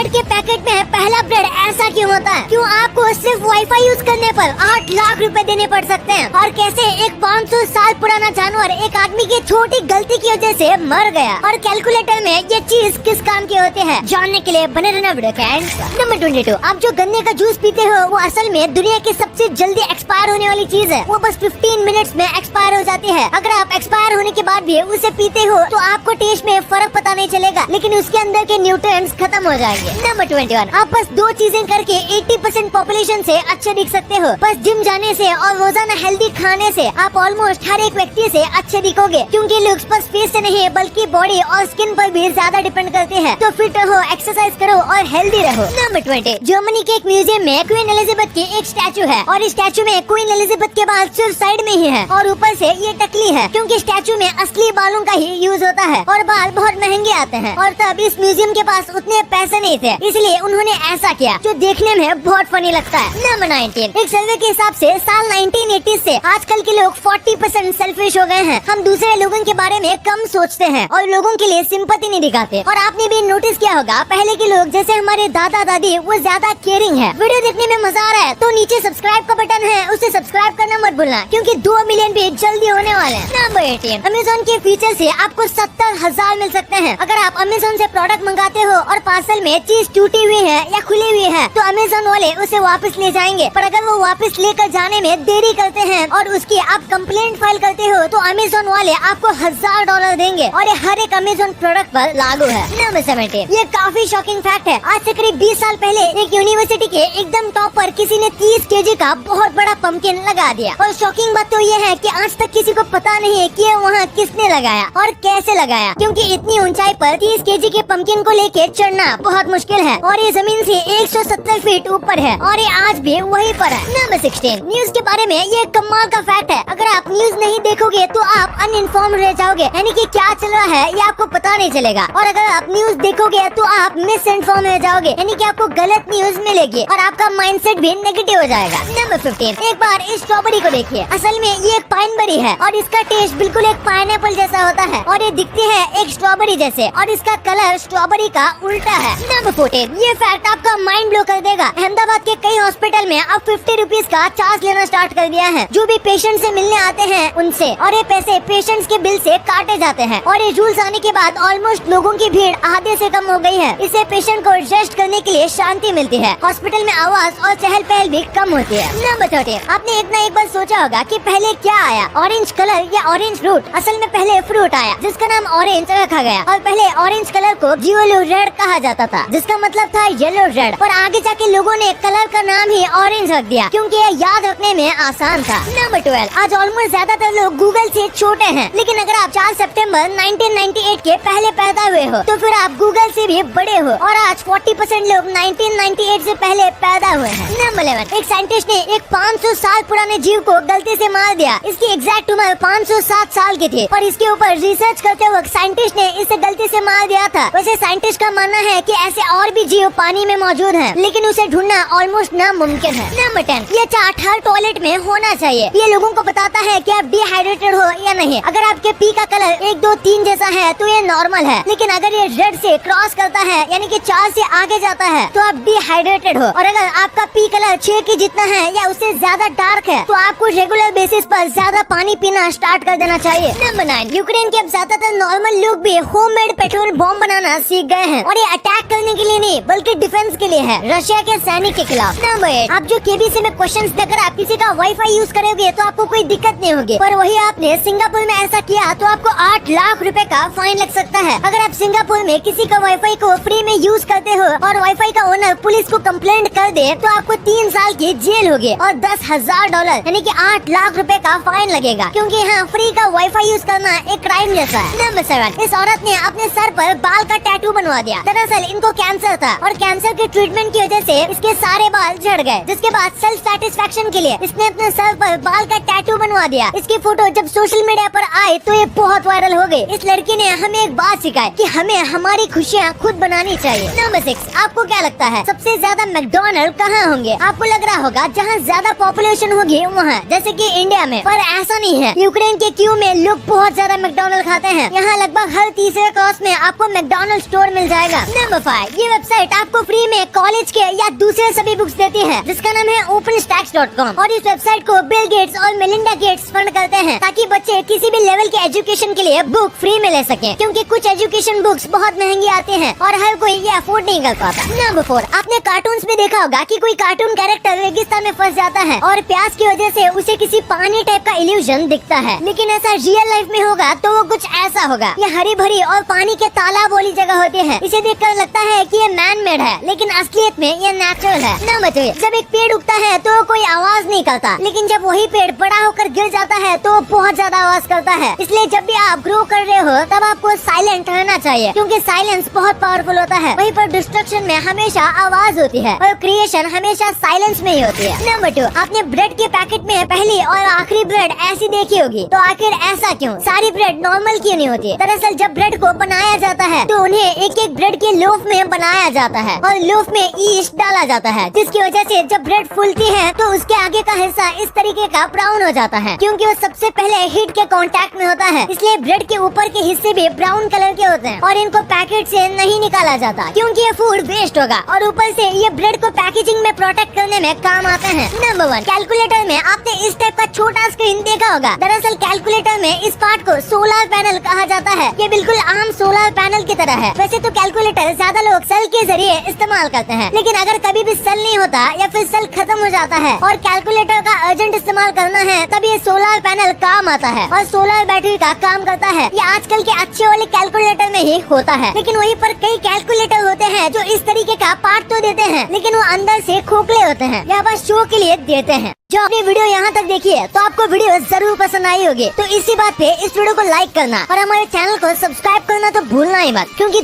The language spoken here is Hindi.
ब्रेड के पैकेट में है पहला ब्रेड, ऐसा क्यों होता है? क्यों आपको सिर्फ वाईफाई यूज करने पर 8 लाख रुपए देने पड़ सकते हैं? और कैसे एक 500 साल पुराना जानवर एक आदमी की छोटी गलती की वजह से मर गया? और कैलकुलेटर में ये चीज किस काम की होती है, जानने के लिए बने रहना वीडियो के एंड। नंबर 22, आप जो गन्ने का जूस पीते हो वो असल में दुनिया की सबसे जल्दी एक्सपायर होने वाली चीज है। वो बस 15 मिनट्स में एक्सपायर हो जाती है। अगर आप एक्सपायर होने के बाद भी उसे पीते हो तो आपको टेस्ट में फर्क पता नहीं चलेगा, लेकिन उसके अंदर के न्यूट्रिएंट्स खत्म हो जाएंगे। नंबर 21, आप बस 2 चीजें करके 80% पॉपुलेशन से अच्छे दिख सकते हो। बस जिम जाने से और रोजाना हेल्दी खाने से आप ऑलमोस्ट हर एक व्यक्ति से अच्छे दिखोगे, क्योंकि लुक्स बस फेस से नहीं बल्कि बॉडी और स्किन पर भी ज्यादा डिपेंड करते हैं। तो फिट रहो, एक्सरसाइज करो और हेल्दी रहो। नंबर 20, जर्मनी के एक म्यूजियम में क्वीन एलिजाबेथ की एक स्टैचू है और इस स्टैचू में क्वीन एलिजाबेथ के बाल सिर्फ साइड में ही है और ऊपर से ये टकली है, क्योंकि स्टैचू में असली बालों का ही यूज होता है और बाल बहुत महंगे आते हैं। और तब इस म्यूजियम के पास उतने पैसे नहीं थे, इसलिए उन्होंने ऐसा किया जो देखने में बहुत फनी लगता है। नंबर 19, एक सर्वे के हिसाब से साल 1980 से आजकल के लोग 40% सेल्फिश हो गए हैं। हम दूसरे लोगों के बारे में कम सोचते हैं और लोगों के लिए सिंपैथी नहीं दिखाते। और आपने भी नोटिस किया होगा, पहले के लोग जैसे हमारे दादा दादी वो ज्यादा केयरिंग है। वीडियो देखने में मजा आ रहा है तो नीचे सब्सक्राइब का बटन है, उसे सब्सक्राइब करना मत भूलना, क्योंकि 2 मिलियन भी जल्दी होने वाले हैं। नंबर 18, अमेज़न के फीचर से आपको 70,000 मिल सकते हैं। अगर आप अमेज़न से प्रोडक्ट मंगाते हो और पार्सल में चीज टूटी हुई है या खुली हुई है तो अमेज़न वाले उसे वापस ले जाएंगे। पर अगर वो वापस लेकर जाने में देरी करते हैं और उसकी आप कंप्लेंट फाइल करते हो तो अमेज़न वाले आपको $1000 देंगे और ये हर एक अमेज़न प्रोडक्ट पर लागू है। नंबर 17, ये काफी शॉकिंग फैक्ट है। आज से करीब 20 साल पहले एक यूनिवर्सिटी के एकदम टॉप पर किसी ने 30 केजी का बहुत बड़ा पंपकिन लगा दिया। और शॉकिंग बात तो ये है कि आज तक किसी को पता नहीं है कि वहाँ किसने लगाया और कैसे लगाया, क्योंकि इतनी ऊंचाई पर 30 केजी के पंपकिन को लेके चढ़ना बहुत मुश्किल है और ये जमीन से 170 फीट ऊपर है और ये आज भी वहीं पर है। नंबर 16, न्यूज के बारे में ये कमाल का फैक्ट है। अगर आप न्यूज नहीं देखोगे तो आप अनइन्फॉर्म रह जाओगे, यानी कि क्या चल रहा है ये आपको पता नहीं चलेगा। और अगर आप न्यूज देखोगे तो आप मिस इन्फॉर्म रह जाओगे, यानी कि आपको गलत न्यूज मिलेगी और आपका माइंडसेट भी नेगेटिव हो जाएगा। नंबर 15, एक बार इस स्ट्रॉबेरी को देखिए। असल में ये एक पाइनबेरी है और इसका टेस्ट बिल्कुल एक पाइनएप्पल जैसा होता है और ये दिखती है एक स्ट्रॉबेरी जैसे और इसका कलर स्ट्रॉबेरी का उल्टा है। नंबर 14, ये फैक्ट आपका माइंड ब्लो कर देगा। अहमदाबाद के कई हॉस्पिटल में अब 50 रुपीज का चार्ज लेना स्टार्ट कर दिया है जो भी पेशेंट से मिलने आते हैं उनसे, और ये पैसे पेशेंट्स के बिल से काटे जाते हैं। और ये रूल्स आने के बाद ऑलमोस्ट लोगों की भीड़ आधे से कम हो गई है। इससे पेशेंट को रेस्ट करने के लिए शांति मिलती है, हॉस्पिटल में आवाज और चहल पहल भी कम होती है। नंबर 13, आपने एक ना एक बार सोचा होगा कि पहले क्या आया, ऑरेंज कलर या ऑरेंज फ्रूट? असल में पहले फ्रूट आया जिसका नाम ऑरेंज रखा गया और पहले ऑरेंज कलर को जियोलो रेड कहा जाता था, जिसका मतलब था येलो रेड। और आगे जाके लोगों ने कलर का नाम ही ऑरेंज रख दिया क्योंकि यह याद रखने में आसान था। नंबर 12, आज ऑलमोस्ट ज्यादातर लोग गूगल से छोटे हैं, लेकिन अगर आप 4 सितंबर 1998 के पहले पैदा हुए हो तो फिर आप गूगल से भी बड़े हो। और आज 40% लोग 1998 से पहले पैदा हुए हैं। नंबर 11, एक साइंटिस्ट ने एक 500 साल पुराने जीव को गलती से मार दिया। इसकी एग्जैक्ट उम्र 507 साल की थी और इसके ऊपर रिसर्च करते वक्त साइंटिस्ट ने इसे गलती से मार दिया था। वैसे साइंटिस्ट का मानना है कि ऐसे और भी जीव पानी में मौजूद हैं, लेकिन उसे ढूंढना ऑलमोस्ट नामुमकिन है। नंबर 10, ये चार्ट हर टॉयलेट में होना चाहिए। ये लोगों को बताता है कि आप डिहाइड्रेटेड हो या नहीं। अगर आपके पी का कलर 1, 2, 3 जैसा है तो ये नॉर्मल है, लेकिन अगर ये रेड से क्रॉस करता है यानी कि 4 से आगे जाता है तो आप डिहाइड्रेटेड हो। और अगर आपका पी कलर 6 की जितना है या उससे ज्यादा डार्क है तो आपको रेगुलर बेसिस पर ज्यादा पानी पीना स्टार्ट कर देना चाहिए। नंबर 9, यूक्रेन के अब ज्यादातर नॉर्मल लोग भी होममेड पेट्रोल बॉम्ब बनाना सीख गए हैं और ये अटैक करने के लिए नहीं बल्कि डिफेंस के लिए है, रशिया के सैनिक के खिलाफ। नंबर 8, आप जो केबीसी में क्वेश्चंस देकर आप किसी का वाईफाई यूज करोगे तो आपको कोई दिक्कत नहीं होगी, पर वही आपने सिंगापुर में ऐसा किया तो आपको 8 लाख रुपए का फाइन लग सकता है। अगर आप सिंगापुर में किसी का वाईफाई को फ्री में यूज करते हो और वाईफाई का ओनर पुलिस को कंप्लेंट कर दे तो आपको 3 साल की जेल होगी और $10,000 यानी कि 8 लाख रुपए का फाइन लगेगा, क्योंकि यहाँ फ्री का वाईफाई यूज करना एक क्राइम जैसा है। नंबर 7, इस औरत ने अपने सर पर बाल का टैटू बनवा दिया। दरअसल इनको कैंसर था और कैंसर के ट्रीटमेंट की वजह से इसके सारे बाल झड़ गए, जिसके बाद सेल्फ सेटिस्फेक्शन के लिए इसने अपने सर पर बाल का टैटू बनवा दिया। इसकी फोटो जब सोशल मीडिया पर आई तो ये बहुत वायरल हो गई। इस लड़की ने हमें एक बात सिखाई कि हमें हमारी खुशियाँ खुद बनानी चाहिए। नंबर 6, आपको क्या लगता है सबसे ज्यादा मैकडॉनल्ड कहाँ होंगे? आपको लग रहा होगा होगा जहाँ ज्यादा पॉपुलेशन होगी वहाँ, जैसे कि इंडिया में। पर ऐसा नहीं है। यूक्रेन के क्यू में लोग बहुत ज्यादा मैकडॉनल्ड खाते हैं। यहाँ लगभग हर तीसरे क्रॉस में आपको मैकडॉनल्ड स्टोर मिल जाएगा। नंबर 5, ये वेबसाइट आपको फ्री में कॉलेज के या दूसरे सभी बुक्स देती है, जिसका नाम है openstacks.com। और इस वेबसाइट को बिल गेट्स और मेलिंडा गेट्स फंड करते हैं ताकि बच्चे किसी भी लेवल के एजुकेशन के लिए बुक फ्री में ले सके, क्योंकि कुछ एजुकेशन बुक्स बहुत महंगी आती हैं और हर कोई ये अफोर्ड नहीं कर पाता। नंबर 4, आपने कार्टून्स में देखा होगा कि कोई कार्टून कैरेक्टर रेगिस्तान में फंस जाता है और प्यास की वजह से उसे किसी पानी टाइप का इल्यूजन दिखता है, लेकिन ऐसा रियल लाइफ में होगा तो वो कुछ ऐसा होगा। ये हरी भरी और पानी के तालाब वाली जगह होती है। इसे देखकर लगता है कि ये मैन मेड है, लेकिन असलियत में ये नेचुरल है। नंबर 3, जब एक पेड़ उगता है तो कोई आवाज नहीं करता, लेकिन जब वही पेड़ बड़ा होकर गिर जाता है तो बहुत ज्यादा आवाज करता है। इसलिए जब भी आप ग्रो कर रहे हो तब आपको साइलेंट रहना चाहिए, क्योंकि साइलेंस बहुत पावरफुल होता है। वहीं पर डिस्ट्रक्शन में हमेशा आवाज होती है और क्रिएशन हमेशा साइलेंस में ही होती है। नंबर 2, आपने ब्रेड के पैकेट में पहली और आखिरी ब्रेड ऐसी देखी होगी, तो आखिर ऐसा क्यों? सारी ब्रेड नॉर्मल क्यों नहीं होती? दरअसल जब ब्रेड को बनाया जाता है तो उन्हें एक एक ब्रेड के लोफ में बनाया जाता है और लोफ में ईस्ट डाला जाता है, जिसकी वजह से जब ब्रेड फूलती है तो उसके आगे का हिस्सा इस तरीके का ब्राउन हो जाता है, क्योंकि वो सबसे पहले हीट के कांटेक्ट में होता है। इसलिए ब्रेड के ऊपर के हिस्से भी ब्राउन कलर के होते हैं और इनको पैकेट से नहीं निकाला जाता, क्योंकि ये फूड वेस्ट होगा और ऊपर से ये ब्रेड को पैकेजिंग में प्रोटेक्ट करने में काम आते हैं। नंबर 1, कैलकुलेटर में आपने इस टाइप का छोटा स्क्रीन देखा होगा। दरअसल कैलकुलेटर में इस पार्ट को सोलर पैनल कहा जाता है। ये बिल्कुल आम सोलर पैनल की तरह है। वैसे तो कैलकुलेटर ज्यादा लोग सेल के जरिए इस्तेमाल करते हैं, लेकिन अगर कभी भी सेल नहीं होता या फिर सेल खत्म हो जाता है और कैलकुलेटर का अर्जेंट इस्तेमाल करना है, तब ये सोलर पैनल काम आता है और सोलर बैटरी का काम करता है। ये आजकल के अच्छे वाले कैलकुलेटर में ही होता है, लेकिन वहीं पर कई कैलकुलेटर होते हैं जो इस तरीके का पार्ट तो देते हैं, लेकिन वो अंदर से खोखले होते हैं या बस शो के लिए देते हैं। जो आपने वीडियो यहाँ तक देखी है तो आपको वीडियो जरूर पसंद आई होगी। तो इसी बात पे इस वीडियो को लाइक करना और हमारे चैनल को सब्सक्राइब करना तो भूलना ही मत, क्योंकि